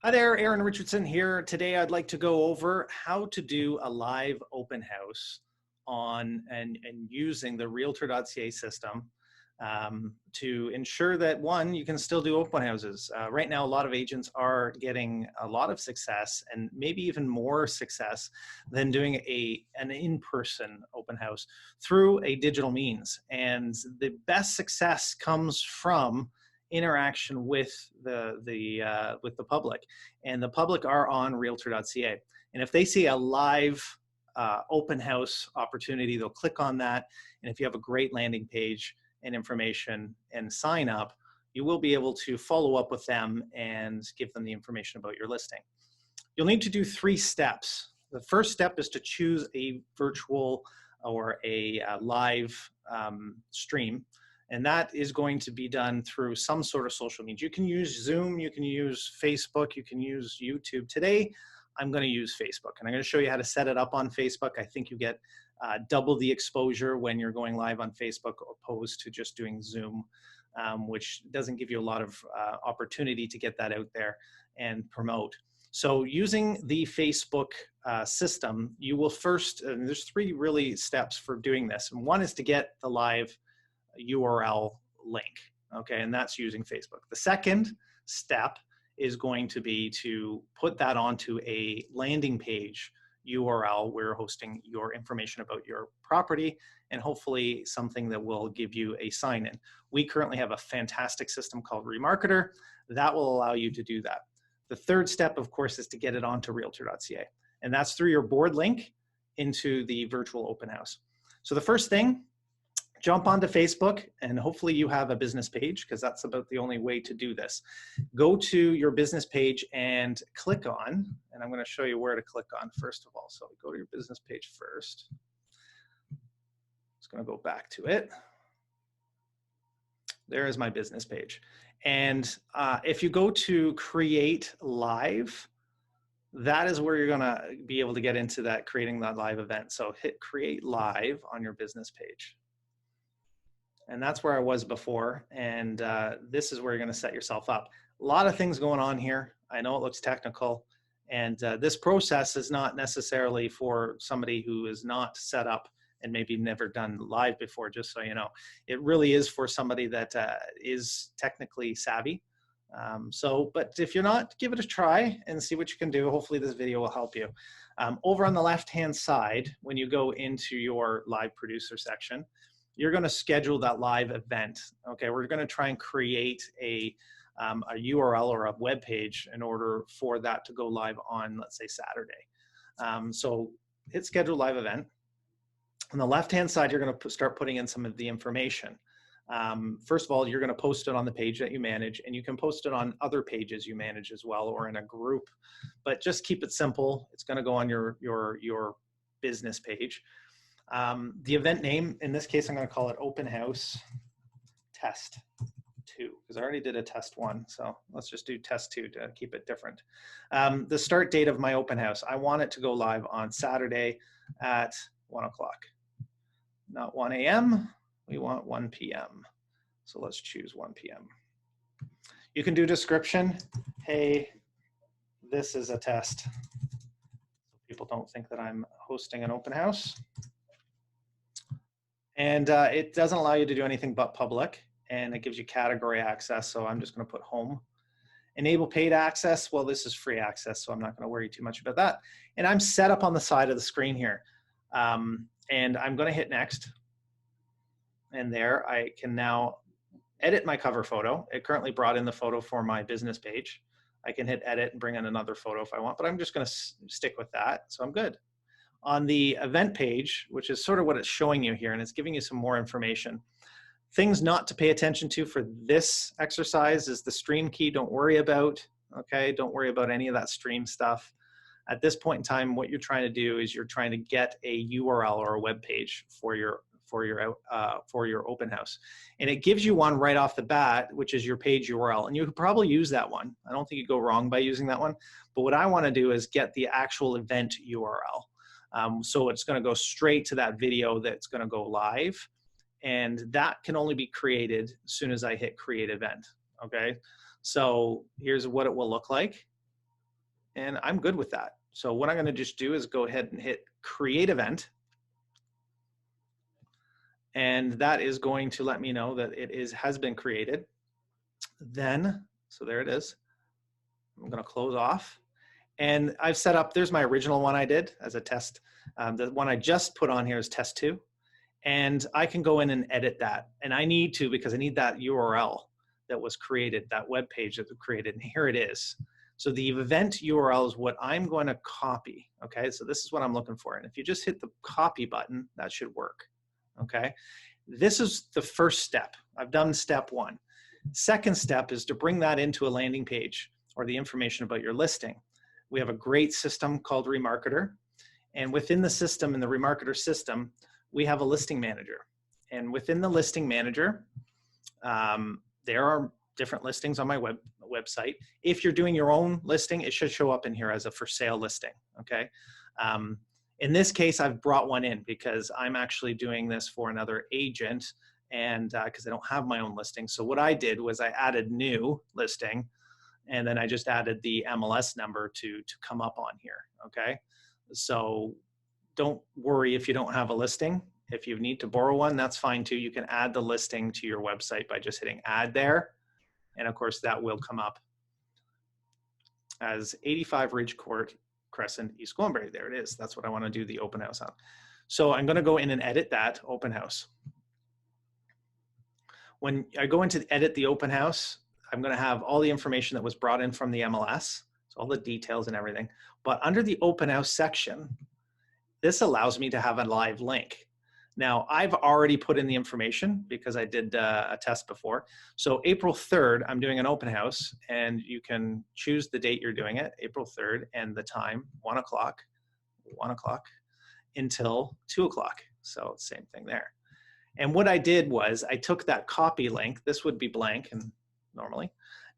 Hi there, Aaron Richardson here. Today I'd like to go over how to do a live open house on and using the Realtor.ca system to ensure that, one, you can still do open houses. Right now, a lot of agents are getting a lot of success and maybe even more success than doing an in-person open house through a digital means. And the best success comes from interaction with the public, and the public are on Realtor.ca. And if they see a live open house opportunity, they'll click on that. And if you have a great landing page and information and sign up, you will be able to follow up with them and give them the information about your listing. You'll need to do 3 steps. The first step is to choose a virtual or a live stream. And that is going to be done through some sort of social means. You can use Zoom, you can use Facebook, you can use YouTube. Today, I'm going to use Facebook, and I'm going to show you how to set it up on Facebook. I think you get double the exposure when you're going live on Facebook opposed to just doing Zoom, which doesn't give you a lot of opportunity to get that out there and promote. So using the Facebook system, you will first, and there's 3 really steps for doing this. And one is to get the live URL link, okay, and that's using Facebook. The second step is going to be to put that onto a landing page URL where you're hosting your information about your property and hopefully something that will give you a sign-in. We currently have a fantastic system called Remarketer that will allow you to do that. The third step, of course, is to get it onto Realtor.ca, and that's through your board link into the virtual open house. So the first thing, jump onto Facebook, and hopefully you have a business page, because that's about the only way to do this. Go to your business page and click on, and I'm going to show you where to click on first of all. So go to your business page first. Just going to go back to it. There is my business page. And if you go to create live, that is where you're going to be able to get into that, creating that live event. So hit create live on your business page. And that's where I was before. And this is where you're going to set yourself up. A lot of things going on here. I know it looks technical. And this process is not necessarily for somebody who is not set up and maybe never done live before, just so you know. It really is for somebody that is technically savvy. But if you're not, give it a try and see what you can do. Hopefully this video will help you. Over on the left-hand side, when you go into your live producer section, you're going to schedule that live event. Okay, we're going to try and create a URL or a web page in order for that to go live on, let's say, Saturday. So hit schedule live event. On the left-hand side, you're going to start putting in some of the information. First of all, you're going to post it on the page that you manage, and you can post it on other pages you manage as well, or in a group. But just keep it simple. It's going to go on your business page. The event name, in this case, I'm going to call it Open House Test 2, because I already did a Test 1. So let's just do Test 2 to keep it different. The start date of my open house, I want it to go live on Saturday at 1 o'clock. Not 1 a.m., we want 1 p.m. So let's choose 1 p.m. You can do description. Hey, this is a test. So people don't think that I'm hosting an open house. And it doesn't allow you to do anything but public, and it gives you category access. So I'm just going to put home. Enable paid access. Well, this is free access, so I'm not going to worry too much about that. And I'm set up on the side of the screen here. And I'm going to hit next. And there I can now edit my cover photo. It currently brought in the photo for my business page. I can hit edit and bring in another photo if I want, but I'm just going to stick with that. So I'm good. On the event page, which is sort of what it's showing you here, and it's giving you some more information. Things not to pay attention to for this exercise is the stream key. Don't worry about, okay? Don't worry about any of that stream stuff. At this point in time, what you're trying to do is you're trying to get a URL or a web page for your open house. And it gives you one right off the bat, which is your page URL. And you could probably use that one. I don't think you go wrong by using that one. But what I want to do is get the actual event URL. So it's going to go straight to that video that's going to go live. And that can only be created as soon as I hit create event. Okay. So here's what it will look like. and I'm good with that. So what I'm going to just do is go ahead and hit create event. And that is going to let me know that it has been created. Then, so there it is. I'm going to close off. And I've set up, there's my original one I did as a test. The one I just put on here is test 2. And I can go in and edit that. And I need to, because I need that URL that was created, that web page that was created. And here it is. So the event URL is what I'm going to copy. Okay, so this is what I'm looking for. And if you just hit the copy button, that should work. Okay, this is the first step. I've done step 1. Second step is to bring that into a landing page or the information about your listing. We have a great system called Remarketer. And within the system, in the Remarketer system, we have a listing manager. And within the listing manager, there are different listings on my website. If you're doing your own listing, it should show up in here as a for sale listing, okay? In this case, I've brought one in because I'm actually doing this for another agent, and because I don't have my own listing. So what I did was I added new listing, and then I just added the MLS number to come up on here, okay? So don't worry if you don't have a listing. If you need to borrow one, that's fine too. You can add the listing to your website by just hitting add there. And of course that will come up as 85 Ridge Court Crescent, East Gwillimbury. There it is. That's what I want to do the open house on. So I'm going to go in and edit that open house. When I go into edit the open house, I'm going to have all the information that was brought in from the MLS, so all the details and everything. But under the open house section, this allows me to have a live link. Now, I've already put in the information because I did a test before. So April 3rd, I'm doing an open house, and you can choose the date you're doing it, April 3rd, and the time, 1 o'clock until 2 o'clock. So same thing there. And what I did was I took that copy link, this would be blank and normally,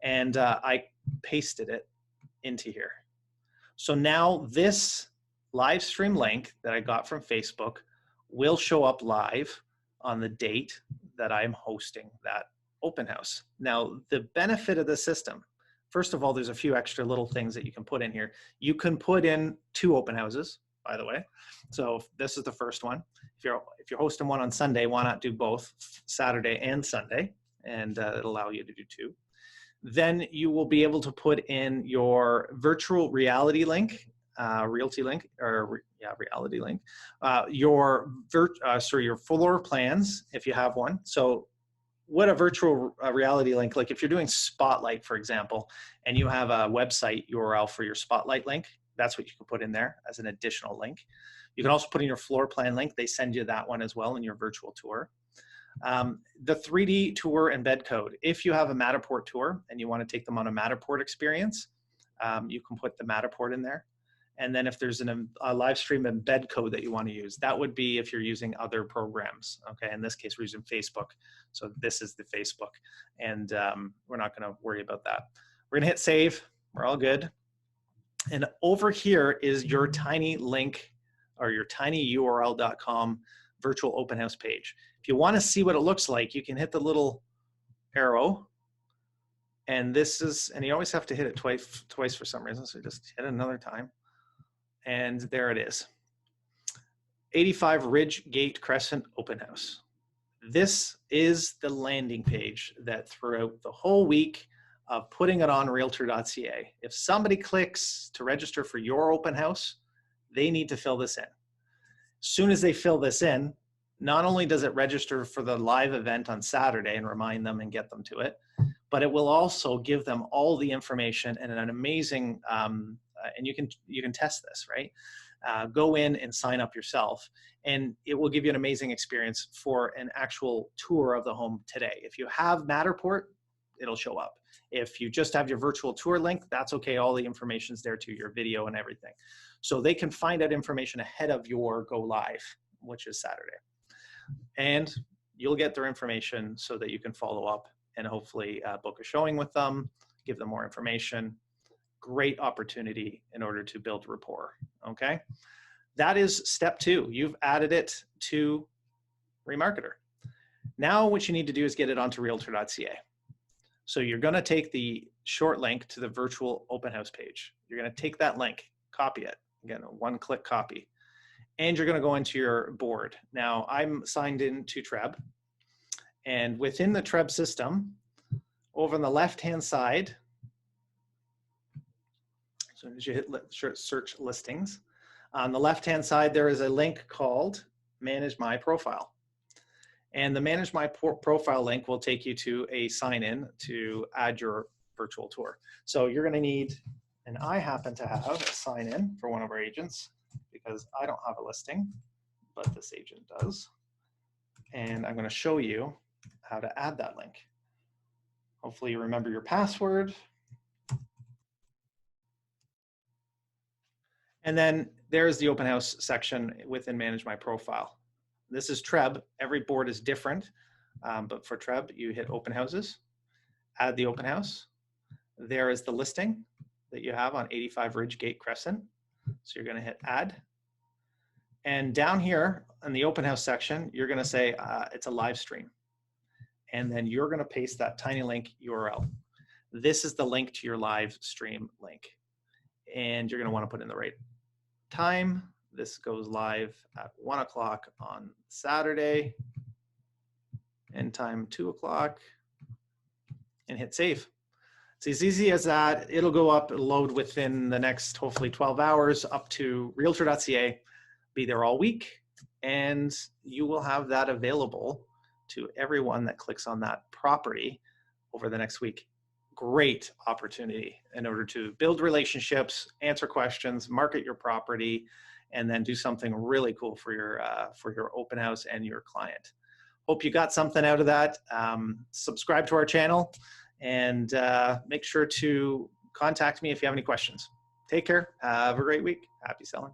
and I pasted it into here. So now this live stream link that I got from Facebook will show up live on the date that I'm hosting that open house. Now, the benefit of the system, first of all, there's a few extra little things that you can put in here. You can put in 2 open houses, by the way. So this is the first one. If you're hosting one on Sunday, why not do both Saturday and Sunday? And it'll allow you to do 2. Then you will be able to put in your virtual reality link, realty link, or reality link, your floor plans if you have one. So what a virtual reality link, like if you're doing Spotlight, for example, and you have a website URL for your Spotlight link, that's what you can put in there as an additional link. You can also put in your floor plan link. They send you that one as well in your virtual tour. The 3D tour and bed code. If you have a Matterport tour and you want to take them on a Matterport experience, you can put the Matterport in there. And then if there's a live stream embed code that you want to use, that would be if you're using other programs. Okay, in this case, we're using Facebook. So this is the Facebook. And we're not going to worry about that. We're going to hit save. We're all good. And over here is your tiny link or your tinyurl.com virtual open house page. If you want to see what it looks like, you can hit the little arrow. And this is, and you always have to hit it twice for some reason. So just hit it another time. And there it is. 85 Ridge Gate Crescent Open House. This is the landing page that throughout the whole week of putting it on Realtor.ca, if somebody clicks to register for your open house, they need to fill this in. As soon as they fill this in, not only does it register for the live event on Saturday and remind them and get them to it, but it will also give them all the information and an amazing, and you can test this, right? Go in and sign up yourself, and it will give you an amazing experience for an actual tour of the home today. If you have Matterport, it'll show up. If you just have your virtual tour link, that's okay. All the information's there too, your video and everything. So they can find out information ahead of your go live, which is Saturday. And you'll get their information so that you can follow up and hopefully book a showing with them, give them more information. Great opportunity in order to build rapport, okay? That is step 2. You've added it to Remarketer. Now what you need to do is get it onto Realtor.ca. So you're going to take the short link to the virtual open house page. You're going to take that link, copy it. Again, a one-click copy. And you're going to go into your board. Now, I'm signed in to Treb. And within the Treb system, over on the left-hand side, so as you hit search listings, on the left-hand side, there is a link called Manage My Profile. And the Manage My Profile link will take you to a sign-in to add your virtual tour. So you're going to need, and I happen to have a sign-in for one of our agents because I don't have a listing, but this agent does. And I'm going to show you how to add that link. Hopefully you remember your password. And then there's the open house section within Manage My Profile. This is Treb. Every board is different, but for Treb, you hit open houses, add the open house. There is the listing that you have on 85 Ridgegate Crescent. So you're going to hit add. And down here in the open house section, you're going to say it's a live stream. And then you're going to paste that tiny link URL. This is the link to your live stream link. And you're going to want to put in the right time. This goes live at 1 o'clock on Saturday. End time 2 o'clock. And hit save. It's as easy as that. It'll go up, it'll load within the next, hopefully 12 hours up to Realtor.ca. Be there all week. And you will have that available to everyone that clicks on that property over the next week. Great opportunity in order to build relationships, answer questions, market your property, and then do something really cool for your open house and your client. Hope you got something out of that. Subscribe to our channel and make sure to contact me if you have any questions. Take care. Have a great week. Happy selling.